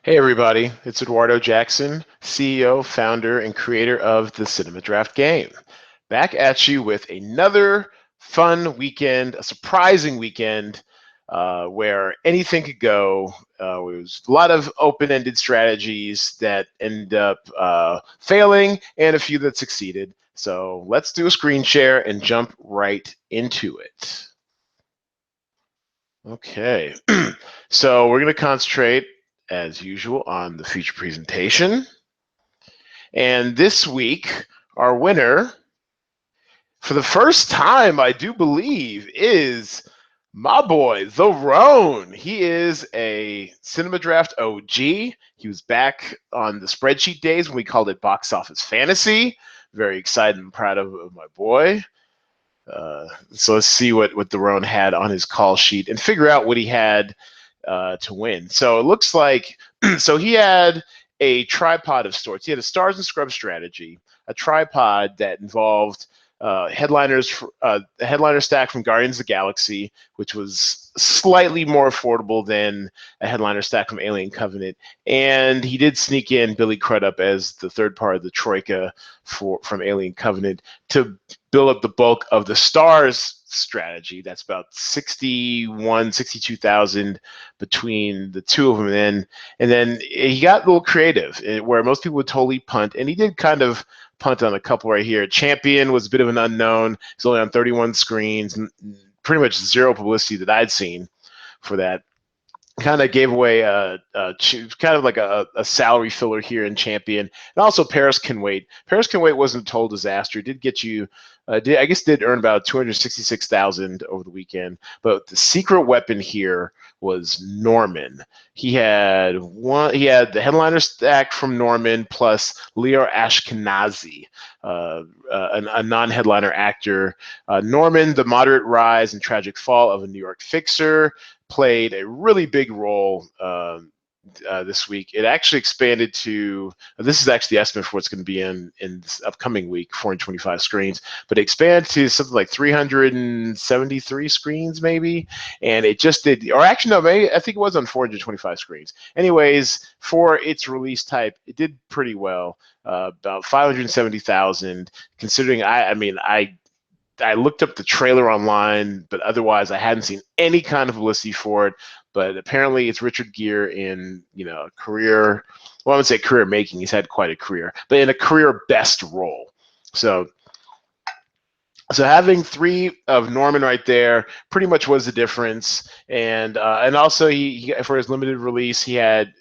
Hey everybody, it's Eduardo Jackson, CEO, founder, and creator of the Cinema Draft Game. Back at you with another fun weekend, a surprising weekend where anything could go. It was a lot of open-ended strategies that ended up failing and a few that succeeded. So let's do a screen share and jump right into it. Okay, so we're going to concentrate as usual on the feature presentation. And this week, our winner, for the first time, I do believe, is my boy, The Roan. He is a Cinema Draft OG. He was back on the spreadsheet days when we called it Box Office Fantasy. Very excited and proud of my boy. So let's see what The Roan had on his call sheet and figure out what he had to win. So it looks like, so he had a tripod of sorts. He had a stars and scrubs strategy, a tripod that involved headliners, the headliner stack from Guardians of the Galaxy, which was slightly more affordable than a headliner stack from Alien Covenant. And he did sneak in Billy Crudup as the third part of the Troika from Alien Covenant to build up the bulk of the stars strategy. That's about 62,000 between the two of them. And then he got a little creative where most people would totally punt, and he did kind of punt on a couple right here. Champion was a bit of an unknown. He's only on 31 screens, pretty much zero publicity that I'd seen for that. Kind of gave away kind of like a salary filler here in Champion, and also Paris Can Wait. Paris Can Wait wasn't a total disaster. It did get you, did earn about 266,000 over the weekend. But the secret weapon here was Norman. He had the headliner stack from Norman plus Leo Ashkenazi, a non-headliner actor. Norman, the moderate rise and tragic fall of a New York fixer, played a really big role this week. It actually expanded to, this is actually the estimate for what's going to be in this upcoming week, 425 screens, but it expanded to something like 373 screens maybe, and it just did, or actually no, maybe, I think it was on 425 screens. Anyways, for its release type, it did pretty well, about 570,000, considering I looked up the trailer online, but otherwise I hadn't seen any kind of publicity for it. But apparently it's Richard Gere in, a career, well, I would say career making. He's had quite a career, but in a career best role. So having three of Norman right there pretty much was the difference. And also he for his limited release, he had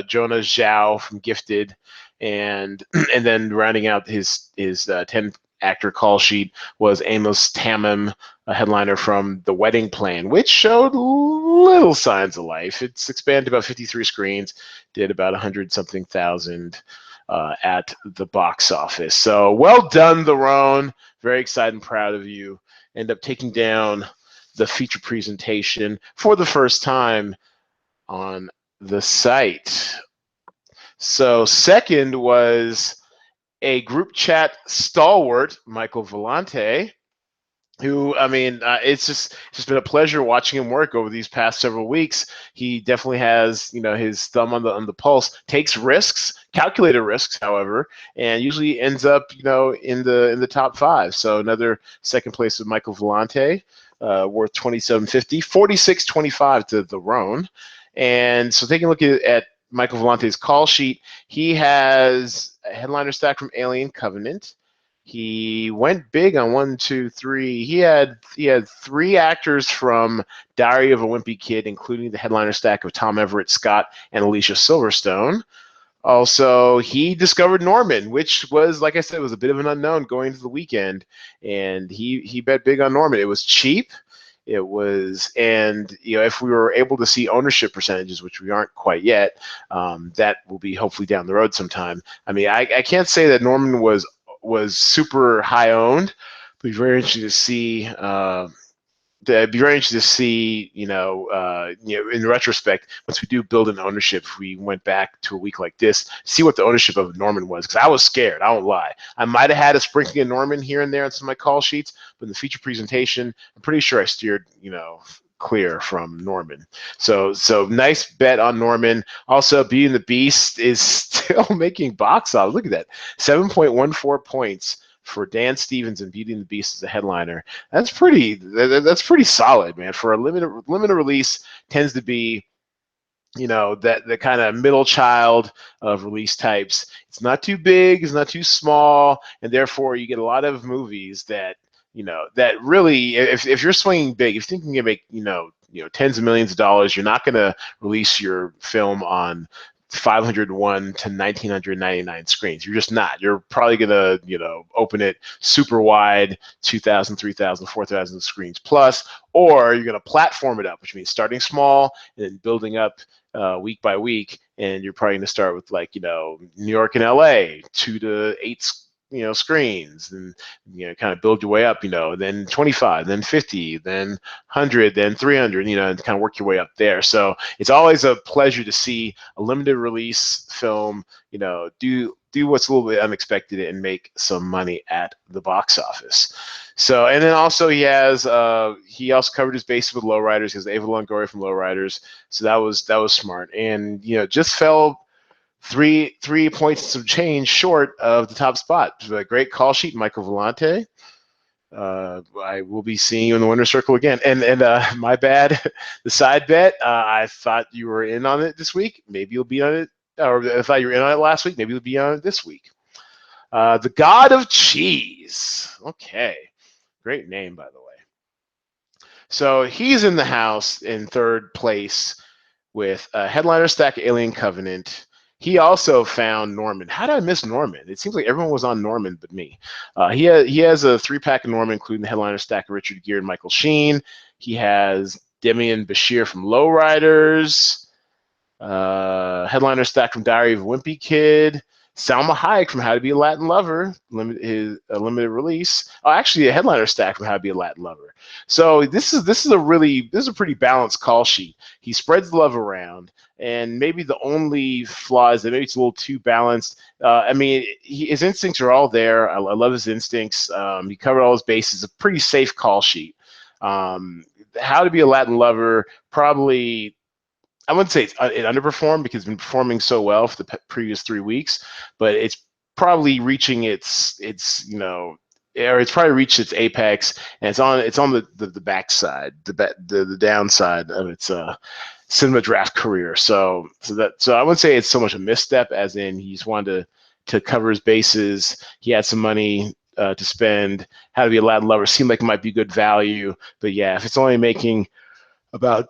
Jonah Zhao from Gifted, and and then rounding out his 10 actor call sheet was Amos Tamim, a headliner from The Wedding Plan, which showed little signs of life. It's expanded to about 53 screens, did about 100-something thousand at the box office. So well done, The Roan. Very excited and proud of you. End up taking down the feature presentation for the first time on the site. So second was a group chat stalwart, Michael Vellante, who, it's just been a pleasure watching him work over these past several weeks. He definitely has, his thumb on the pulse, takes risks, calculated risks, however, and usually ends up, in the top five. So another second place with Michael Vellante, worth $27.50, $46.25 to The Roan. And so taking a look at Michael Vellante's call sheet, he has a headliner stack from Alien Covenant. He went big on 1, 2, 3. He had three actors from Diary of a Wimpy Kid, including the headliner stack of Tom Everett Scott and Alicia Silverstone. Also, he discovered Norman, which was, like I said, was a bit of an unknown going into the weekend, and he bet big on Norman. It was cheap. It was, and if we were able to see ownership percentages, which we aren't quite yet, that will be hopefully down the road sometime. I can't say that Norman was super high owned, but it'd be very interesting to see. It'd be very interesting to see, in retrospect, once we do build an ownership, if we went back to a week like this, see what the ownership of Norman was, because I was scared. I won't lie. I might have had a sprinkling of Norman here and there on some of my call sheets, but in the feature presentation, I'm pretty sure I steered, clear from Norman. So nice bet on Norman. Also, Beauty and the Beast is still making box office. Look at that, 7.14 points for Dan Stevens and Beauty and the Beast as a headliner. That's pretty solid, man. For a limited release, tends to be, you know, that the kind of middle child of release types. It's not too big, it's not too small, and therefore you get a lot of movies that, you know, that really, if you're swinging big, if you think you can make, you know, tens of millions of dollars, you're not going to release your film on 501 to 1999 screens. You're just not. You're probably going to, you know, open it super wide, 2,000, 3,000, 4,000 screens plus, or you're going to platform it up, which means starting small and then building up week by week. And you're probably going to start with, like, you know, New York and LA, 2 to 8 screens, and, you know, kind of build your way up, you know, then 25, then 50, then 100, then 300, you know, and kind of work your way up there. So it's always a pleasure to see a limited release film, you know, do what's a little bit unexpected and make some money at the box office. So, and then also he also covered his bases with Lowriders. He has Ava Longoria from Lowriders, so that was smart, and, you know, just fell 3 points some change short of the top spot. A great call sheet, Michael Volante. I will be seeing you in the winner's circle again. And my bad, the side bet. I thought you were in on it this week. Maybe you'll be on it, or I thought you were in on it last week. Maybe you'll be on it this week. The God of Cheese. Okay, great name, by the way. So he's in the house in third place with Headliner Stack, Alien Covenant. He also found Norman. How did I miss Norman? It seems like everyone was on Norman but me. He has a 3-pack of Norman, including the Headliner Stack of Richard Gere and Michael Sheen. He has Demian Bashir from Lowriders, Headliner Stack from Diary of a Wimpy Kid, Salma Hayek from How to Be a Latin Lover, limited release. Oh, actually, a Headliner Stack from How to Be a Latin Lover. So this is a pretty balanced call sheet. He spreads the love around, and maybe the only flaw is that maybe it's a little too balanced. I mean, his instincts are all there. I love his instincts. He covered all his bases. A pretty safe call sheet. How to Be a Latin Lover, probably, I wouldn't say it underperformed because it's been performing so well for the previous 3 weeks, but it's probably reaching its you know, or it's probably reached its apex, and it's on the backside, the downside of its cinema draft career. So I wouldn't say it's so much a misstep as in he's wanted to cover his bases. He had some money to spend. How to Be a Latin Lover seemed like it might be good value, but yeah, if it's only making about,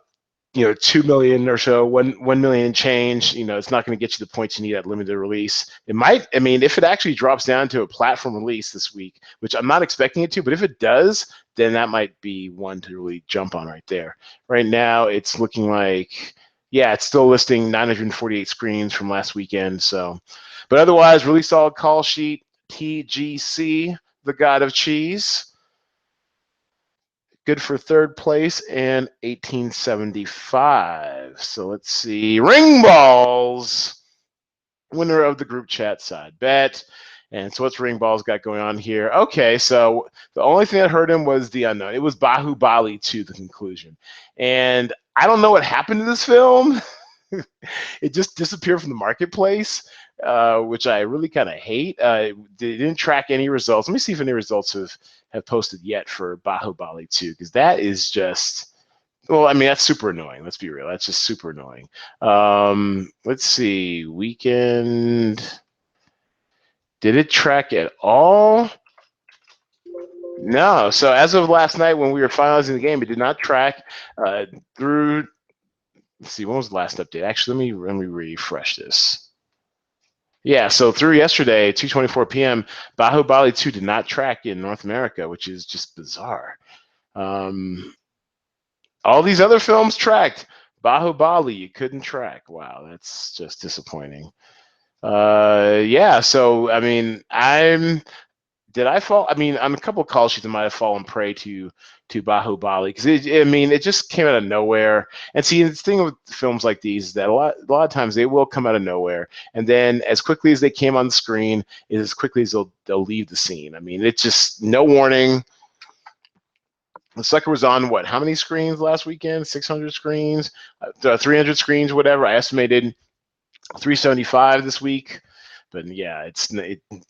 you know, 2 million or so, 1 million change, you know, it's not going to get you the points you need at limited release. It might, I mean, if it actually drops down to a platform release this week, which I'm not expecting it to, but if it does, then that might be one to really jump on right there. Right now, it's looking like, yeah, it's still listing 948 screens from last weekend. So, but otherwise, really solid call sheet. TGC, the God of Cheese. Good for third place and 1875. So let's see. Ring Balls, winner of the group chat side bet. And so what's Ring Balls got going on here? Okay, so the only thing that hurt him was the unknown. It was Bahubali 2, the conclusion. And I don't know what happened to this film. It just disappeared from the marketplace, which I really kind of hate. They didn't track any results. Let me see if any results have posted yet for Bahubali 2, because that is just, well, I mean, that's super annoying. Let's be real. That's just super annoying. Let's see. Weekend. Did it track at all? No. So as of last night when we were finalizing the game, it did not track through. Let's see, when was the last update? Actually, let me refresh this. Yeah, so through yesterday, 2:24 p.m., Bahubali 2 did not track in North America, which is just bizarre. All these other films tracked. Bahubali, you couldn't track. Wow, that's just disappointing. Yeah, so, I mean, did I fall? I mean, on a couple of call sheets, I might have fallen prey to Bahubali, because I mean, it just came out of nowhere. And see, the thing with films like these is that a lot of times they will come out of nowhere, and then as quickly as they came on the screen, is as quickly as they'll leave the scene. I mean, it's just no warning. The sucker was on what? How many screens last weekend? 600 screens, 300 screens, whatever. I estimated 375 this week, but yeah, it's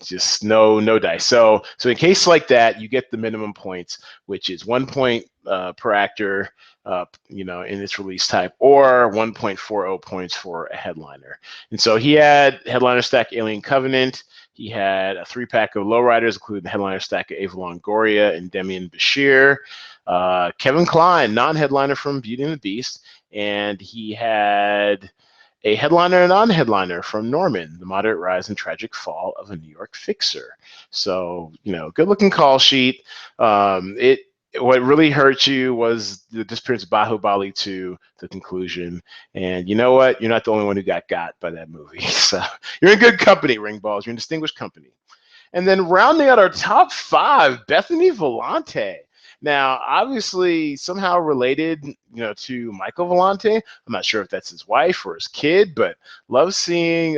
just no dice. So in case like that, you get the minimum points, which is 1 point per actor, in its release type, or 1.40 points for a headliner. And so he had headliner stack Alien Covenant. He had a 3-pack of lowriders, including the headliner stack of Ava Longoria and Demian Bashir. Kevin Kline, non-headliner from Beauty and the Beast, and he had a headliner and non-headliner from Norman, The Moderate Rise and Tragic Fall of a New York Fixer. So, good-looking call sheet. What really hurt you was the disappearance of Bahubali to the conclusion. And you know what? You're not the only one who got by that movie. So you're in good company, Ring Balls. You're in distinguished company. And then rounding out our top 5, Bethany Vellante. Now, obviously, somehow related, to Michael Vellante. I'm not sure if that's his wife or his kid, but love seeing,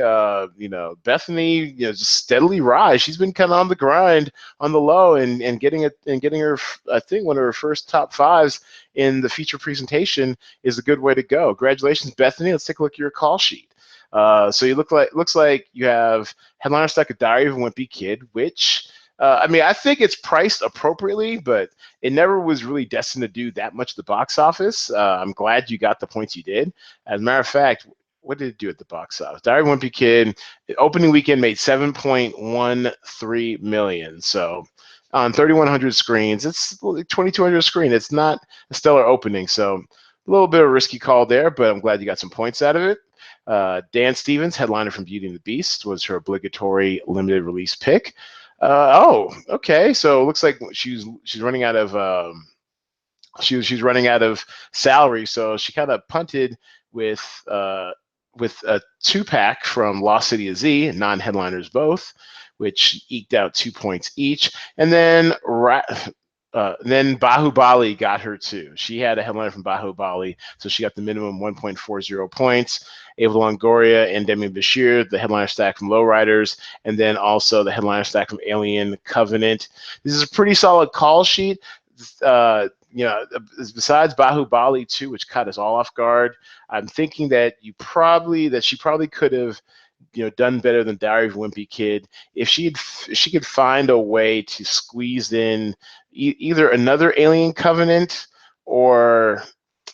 Bethany, just steadily rise. She's been kind of on the grind, on the low, and getting her, I think, one of her first top 5s in the feature presentation is a good way to go. Congratulations, Bethany. Let's take a look at your call sheet. So looks like you have headliner stack of Diary of a Wimpy Kid, which I think it's priced appropriately, but it never was really destined to do that much at the box office. I'm glad you got the points you did. As a matter of fact, what did it do at the box office? Diary of a Wimpy Kid, opening weekend made $7.13 million. So on 3,100 screens, it's 2,200 screen. It's not a stellar opening, so a little bit of a risky call there, but I'm glad you got some points out of it. Dan Stevens, headliner from Beauty and the Beast, was her obligatory limited release pick. Okay. So it looks like she's running out of she's running out of salary, so she kind of punted with a 2-pack from Lost City of Z, non-headliners both, which eked out 2 points each, and then Bahubali got her too. She had a headliner from Bahubali, so she got the minimum 1.40 points. Ava Longoria and Demian Bashir, the headliner stack from Lowriders, and then also the headliner stack from Alien Covenant. This is a pretty solid call sheet. Besides Bahubali 2, which caught us all off guard, I'm thinking that she probably could have done better than Diary of a Wimpy Kid if she could find a way to squeeze in either another Alien Covenant or,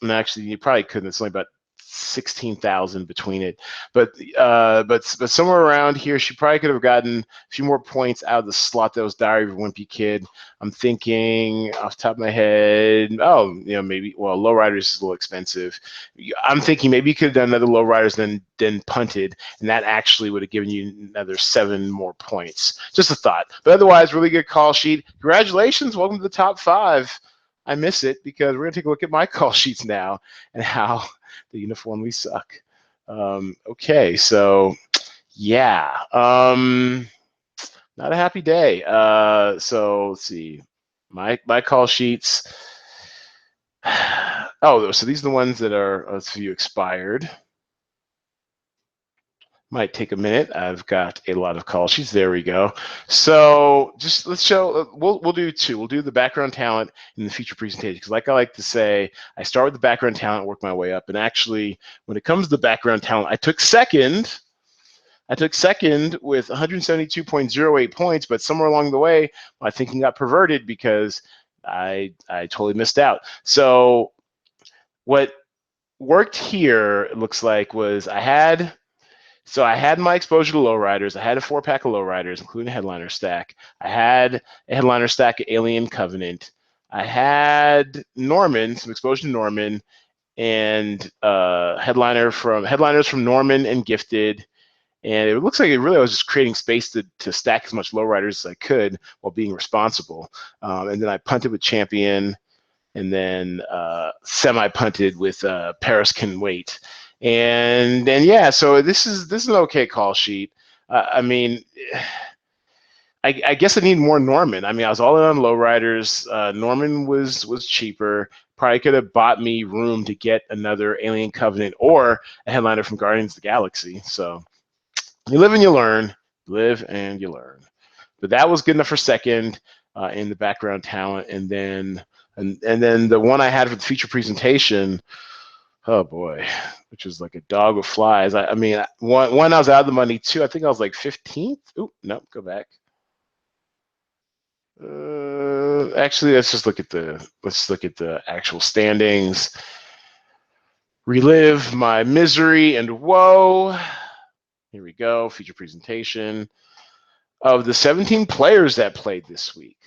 and actually you probably couldn't. It's only about 16,000 between it, but somewhere around here she probably could have gotten a few more points out of the slot that was Diary of a Wimpy Kid. I'm thinking off the top of my head, maybe, well, Lowriders is a little expensive. I'm thinking maybe you could have done another Lowriders then punted, and that actually would have given you another 7 more points. Just a thought. But otherwise, really good call sheet. Congratulations. Welcome to the top 5. I miss it because we're going to take a look at my call sheets now and how they uniformly suck. Okay, so yeah, not a happy day. So let's see, my call sheets. Oh, so these are the ones that are a few expired. Might take a minute. I've got a lot of call sheets. There we go. So just let's show. We'll do 2. We'll do the background talent in the feature presentation, because like I like to say, I start with the background talent, work my way up. And actually, when it comes to the background talent, I took second with 172.08 points, but somewhere along the way, my thinking got perverted because I totally missed out. So what worked here, it looks like, was I had my exposure to lowriders. I had a 4-pack of lowriders, including a headliner stack. I had a headliner stack of Alien Covenant. I had Norman, some exposure to Norman, and headliners from Norman and Gifted. And it looks like I was just creating space to stack as much lowriders as I could while being responsible. And then I punted with Champion, and then semi-punted with Paris Can Wait. And yeah, so this is an okay call sheet. I guess I need more Norman. I was all in on lowriders. Norman was cheaper. Probably could have bought me room to get another Alien Covenant or a headliner from Guardians of the Galaxy. So you live and you learn. Live and you learn. But that was good enough for second in the background talent. And then And then the one I had for the feature presentation, oh boy, which was like a dog with flies. I mean, one I was out of the money. Two, I think I was like 15th. Oop, no, go back. Actually, let's look at the actual standings. Relive my misery and woe. Here we go. Feature presentation. Of the 17 players that played this week,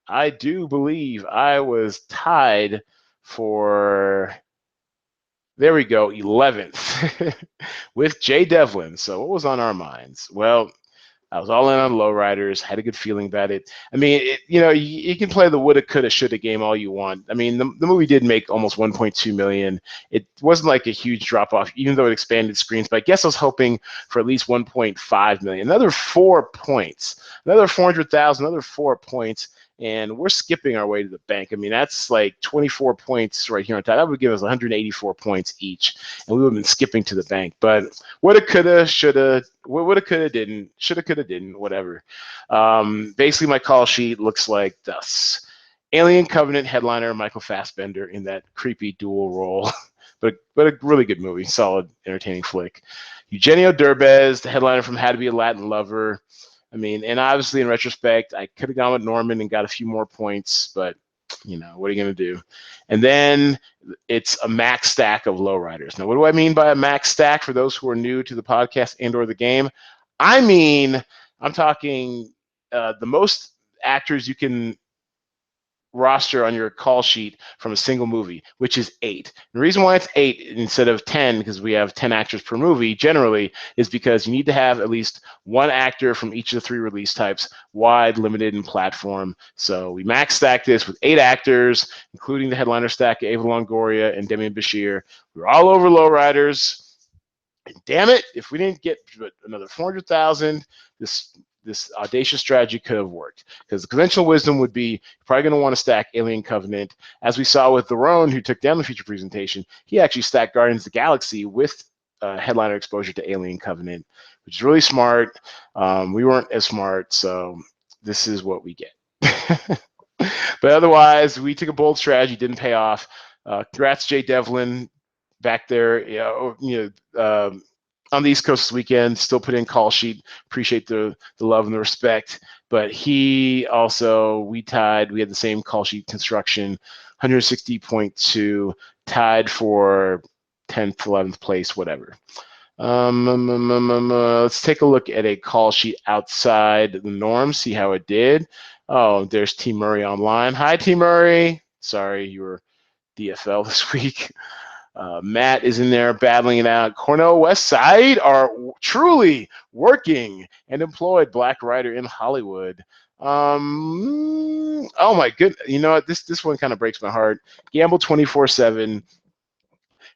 I do believe I was tied for, there we go, 11th with Jay Devlin. So what was on our minds? Well, I was all in on lowriders, had a good feeling about it. I mean, you can play the woulda, coulda, shoulda game all you want. I mean, the movie did make almost 1.2 million. It wasn't like a huge drop off, even though it expanded screens. But I guess I was hoping for at least 1.5 million, another 4 points, another 400,000, another 4 points. And we're skipping our way to the bank. I mean, that's like 24 points right here on top. That would give us 184 points each, and we would have been skipping to the bank. But woulda, coulda, shoulda, woulda, coulda, didn't, shoulda, coulda, didn't, whatever. Basically, my call sheet looks like this: Alien Covenant headliner Michael Fassbender in that creepy dual role, but a really good movie, solid, entertaining flick. Eugenio Derbez, the headliner from Had to Be a Latin Lover. I mean, and obviously in retrospect, I could have gone with Norman and got a few more points, but what are you going to do? And then it's a max stack of lowriders. Now, what do I mean by a max stack for those who are new to the podcast and or the game? I mean, I'm talking the most actors you can roster on your call sheet from a single movie, which is 8. The reason why it's 8 instead of 10, because we have 10 actors per movie generally, is because you need to have at least one actor from each of the 3 release types: wide, limited, and platform. So we max stack this with 8 actors, including the headliner stack of Ava Longoria and Demian Bashir. We're all over lowriders. And damn it, if we didn't get another 400,000, this audacious strategy could have worked, because the conventional wisdom would be you're probably going to want to stack Alien Covenant. As we saw with Theron, who took down the feature presentation, he actually stacked Guardians of the Galaxy with headliner exposure to Alien Covenant, which is really smart. We weren't as smart, so this is what we get. But otherwise, we took a bold strategy, didn't pay off. Congrats, Jay Devlin, back there. On the East Coast this weekend, still put in call sheet. Appreciate the love and the respect. But we tied. We had the same call sheet construction, 160.2, tied for 10th, 11th place, whatever. Let's take a look at a call sheet outside the norm, see how it did. Oh, there's T. Murray online. Hi, T. Murray. Sorry, you were DFL this week. Matt is in there battling it out. Cornell West Side are truly working and employed black writer in Hollywood. Oh my goodness. You know what? This one kind of breaks my heart. Gamble 24/7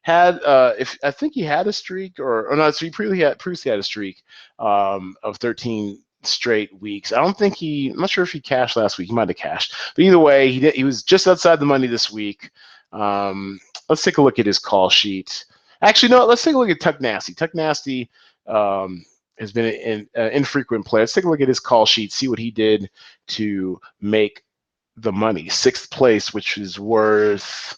had if I think he had a streak or no, so he previously had a streak of 13 straight weeks. I'm not sure if he cashed last week. He might have cashed, but either way, he was just outside the money this week. Let's take a look at his call sheet. Actually, no, let's take a look at Tuck Nasty. Tuck Nasty has been an infrequent player. Let's take a look at his call sheet, see what he did to make the money. 6th place, which is worth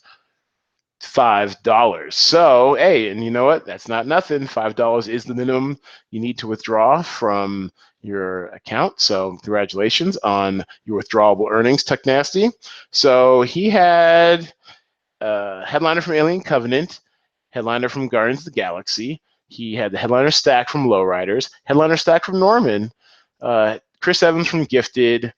$5. So, hey, and you know what? That's not nothing. $5 is the minimum you need to withdraw from your account. So, congratulations on your withdrawable earnings, Tuck Nasty. So, he had headliner from Alien Covenant, headliner from Guardians of the Galaxy. He had the headliner stack from Lowriders, headliner stack from Norman, Chris Evans from Gifted,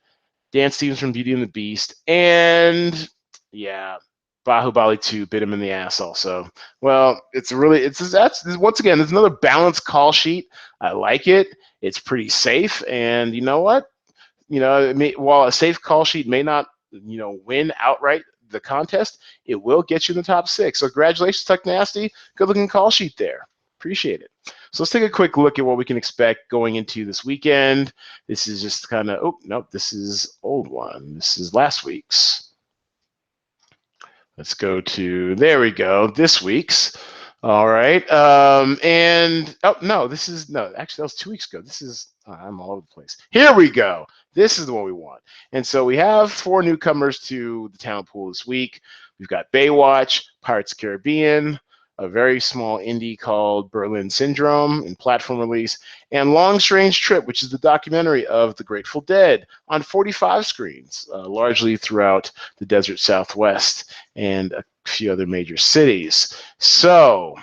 Dan Stevens from Beauty and the Beast, and yeah, Bahubali 2 bit him in the ass also. Well, that's once again, there's another balanced call sheet. I like it. It's pretty safe, and you know what? While a safe call sheet may not, win outright the contest, it will get you in the top 6. So congratulations, Tuck Nasty. Good looking call sheet there. Appreciate it. So let's take a quick look at what we can expect going into this weekend. This is just kind of, oh, nope, this is old one. This is last week's. Let's go to, there we go, this week's. All right. And oh no, this is no. Actually, that was 2 weeks ago. This is I'm all over the place. Here we go. This is the one we want. And so we have 4 newcomers to the talent pool this week. We've got Baywatch, Pirates of the Caribbean, a very small indie called Berlin Syndrome in platform release, and Long Strange Trip, which is the documentary of the Grateful Dead on 45 screens, largely throughout the desert Southwest and a few other major cities. So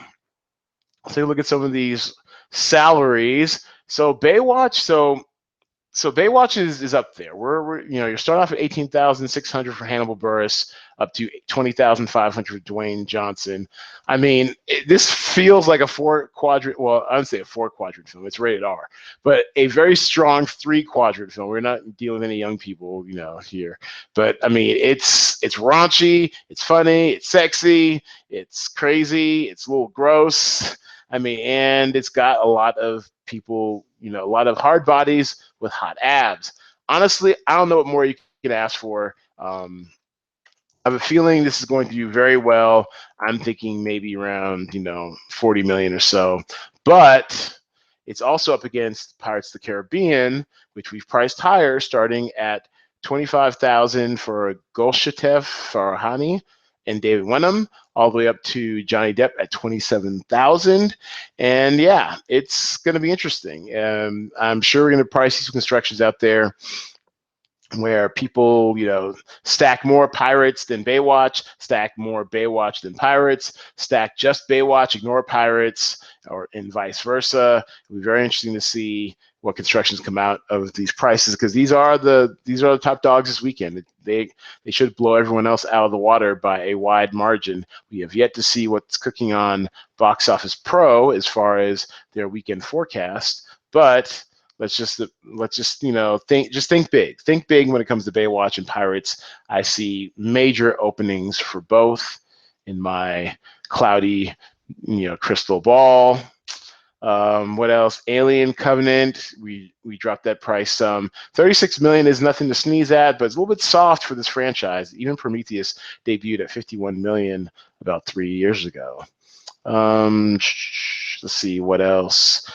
let's take a look at some of these salaries. So Baywatch, so Baywatch is up there. We're you're starting off at 18,600 for Hannibal Buress, up to 20,500 for Dwayne Johnson. I mean, this feels like a 4-quadrant. Well, I would say a 4-quadrant film. It's rated R, but a very strong 3-quadrant film. We're not dealing with any young people, here. But I mean, it's raunchy, it's funny, it's sexy, it's crazy, it's a little gross. I mean, and it's got a lot of people, a lot of hard bodies with hot abs. Honestly, I don't know what more you can ask for. I have a feeling this is going to do very well. I'm thinking maybe around 40 million or so, but it's also up against Pirates of the Caribbean, which we've priced higher, starting at 25,000 for Golshifteh Farahani and David Wenham, all the way up to Johnny Depp at 27,000. And yeah, it's going to be interesting. I'm sure we're going to price these constructions out there where people, stack more Pirates than Baywatch, stack more Baywatch than Pirates, stack just Baywatch, ignore Pirates, and vice versa. It'll be very interesting to see what constructions come out of these prices, because these are the top dogs this weekend. They should blow everyone else out of the water by a wide margin. We have yet to see what's cooking on Box Office Pro as far as their weekend forecast, but let's just think big. Think big when it comes to Baywatch and Pirates. I see major openings for both in my cloudy, crystal ball. What else? Alien Covenant. We dropped that price some. 36 million is nothing to sneeze at, but it's a little bit soft for this franchise. Even Prometheus debuted at 51 million about 3 years ago. Let's see what else.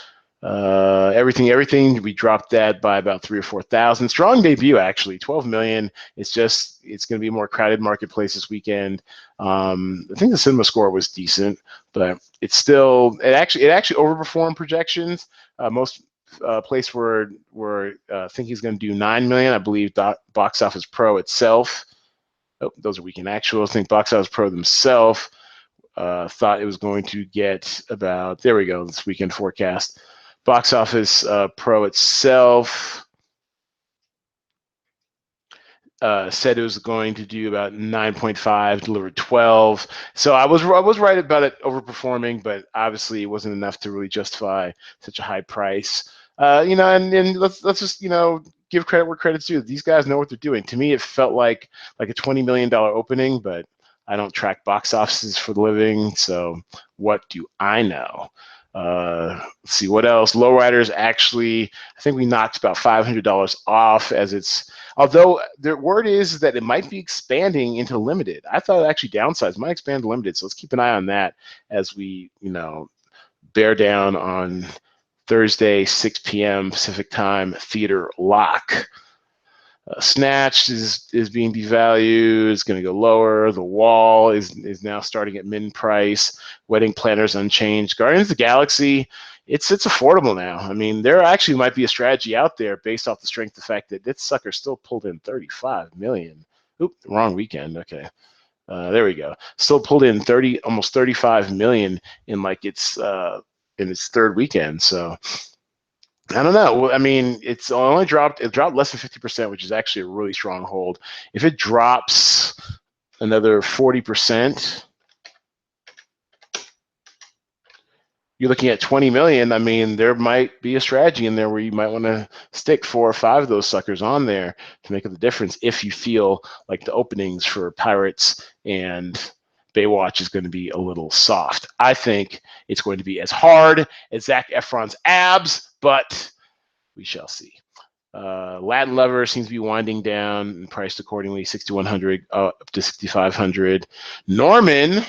Everything we dropped that by about 3,000 or 4,000. Strong debut, actually, 12 million. It's going to be a more crowded marketplace this weekend. I think the cinema score was decent, but it actually overperformed projections. Most place were think he's going to do 9 million. I believe Box Office Pro itself. Oh, those are weekend actuals. I think Box Office Pro themselves thought it was going to get about, there we go, this weekend forecast. Box Office Pro itself said it was going to do about 9.5, delivered 12. So I was right about it overperforming, but obviously it wasn't enough to really justify such a high price. And let's just give credit where credit's due. These guys know what they're doing. To me, it felt like a $20 million opening, but I don't track box offices for the living, so what do I know? Let's see what else. Lowriders, actually, I think we knocked about $500 off, as it's, although the word is that it might be expanding into limited. I thought it actually downsized, might expand to limited, so let's keep an eye on that as we bear down on Thursday, 6 p.m. Pacific time, theater lock. Snatch is being devalued. It's going to go lower. The Wall is now starting at min price. Wedding Planners unchanged. Guardians of the Galaxy, it's affordable now. I mean, there actually might be a strategy out there based off the strength of the fact that this sucker still pulled in 35 million. Oop, wrong weekend. Okay, there we go. Still pulled in almost 35 million in in its third weekend. So I don't know. I mean, it dropped less than 50%, which is actually a really strong hold. If it drops another 40%, you're looking at 20 million. I mean, there might be a strategy in there where you might want to stick 4 or 5 of those suckers on there to make up the difference if you feel like the openings for Pirates and Baywatch is going to be a little soft. I think it's going to be as hard as Zac Efron's abs, but we shall see. Latin Lover seems to be winding down and priced accordingly, 6,100 up to 6,500. Norman,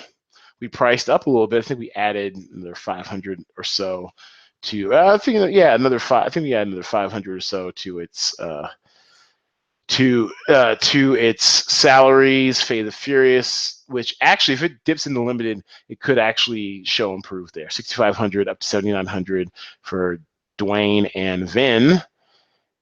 we priced up a little bit. I think we added another 500 or so to. I think another five. I think we added another 500 or so to its to its salaries. Fate of the Furious, which actually, if it dips into limited, it could actually show improve there. 6,500 up to 7,900 for Dwayne and Vin.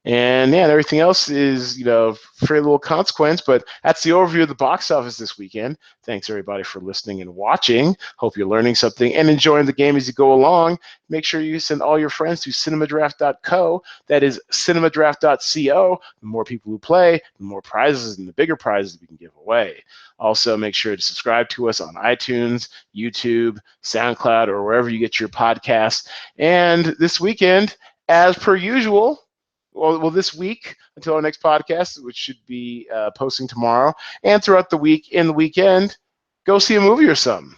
And yeah, everything else is, very little consequence, but that's the overview of the box office this weekend. Thanks everybody for listening and watching. Hope you're learning something and enjoying the game as you go along. Make sure you send all your friends to cinemadraft.co. That is cinemadraft.co. The more people who play, the more prizes and the bigger prizes we can give away. Also, make sure to subscribe to us on iTunes, YouTube, SoundCloud, or wherever you get your podcasts. And this weekend, as per usual, well, this week until our next podcast, which should be posting tomorrow, and throughout the week and the weekend, go see a movie or something.